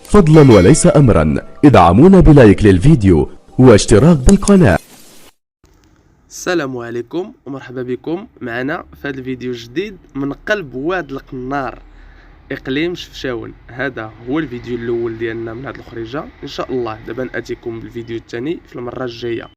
فضلا وليس أمرا ادعمونا بلايك للفيديو واشتراك بالقناة. السلام عليكم ومرحبا بكم معنا في هذا الفيديو الجديد من قلب واد القنار اقليم شفشاون. هذا هو الفيديو الاول ديالنا من هذه الخريجه، ان شاء الله دابا ناتيكم بالفيديو الثاني في المره الجايه.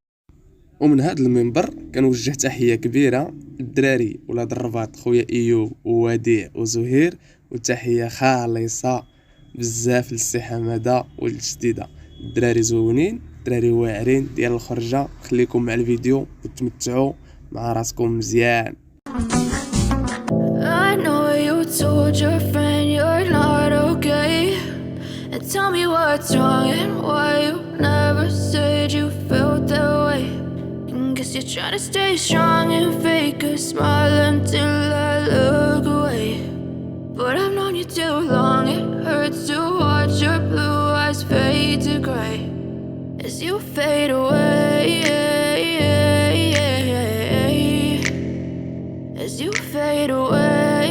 ومن هذا المنبر كنوجه تحيه كبيره للدراري ولاد الرباط، خويا ايوب ووديع وزهير، وتحيه خالصه بزاف للسي حماده والجديده. الدراري زوينين، الدراري واعرين ديال الخرجه. خليكم مع الفيديو وتمتعوا مع راسكم مزيان. I know you told your friend you're not okay, and tell me what's wrong and why you never said you felt that way. And guess you're trying to stay strong and fake a smile until I look away. But I've known you too long, it hurts to watch your blue eyes fade to gray as you fade away, as you fade away.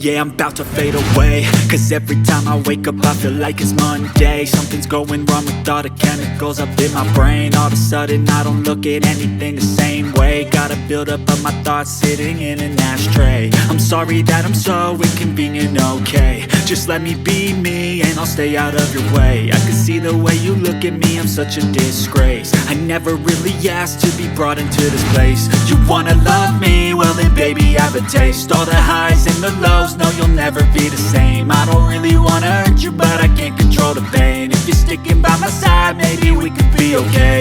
Yeah, I'm about to fade away, cause every time I wake up I feel like it's Monday. Something's going wrong with all the chemicals up in my brain. All of a sudden I don't look at anything the same way. Gotta build up of my thoughts sitting in an ashtray. I'm sorry that I'm so inconvenient, okay. Just let me be me and I'll stay out of your way. I can see the way you look at me, I'm such a disgrace. I never really asked to be brought into this place. You wanna love me? Well then baby have a taste. All the highs and the lows, no you'll never be the same. I don't really wanna hurt you but I can't control the pain. If you're sticking by my side maybe we could be okay.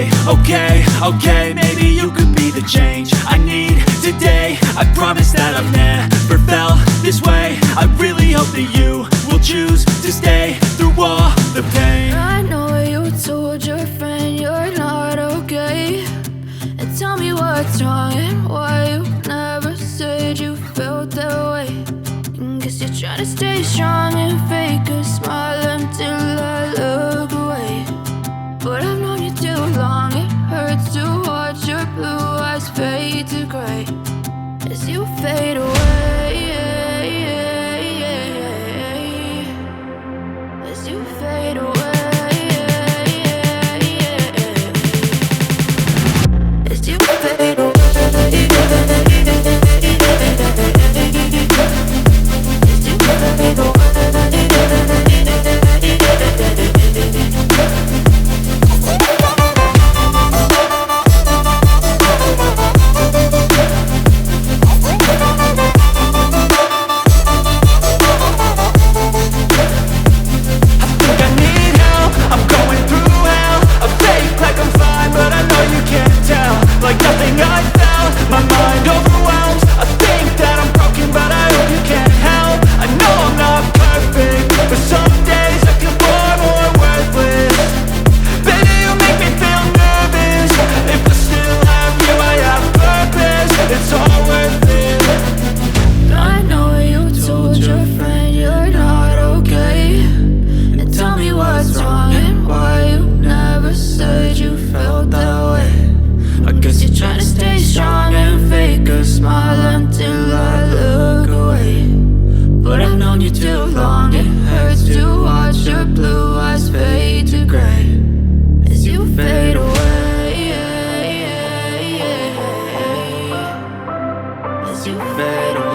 Okay, maybe you could be the change I need today. I promise that I've never felt this way. I really hope that you will choose to stay through all the pain. I know you told your friend you're not okay, and tell me what's wrong and why you never said you felt that way. And guess you're trying to stay strong and fake a smile until I look away. But I've known you too long, it hurts to watch your blue eyes fade to grey as you fade away, as you fade away, as you fade away. You fade away.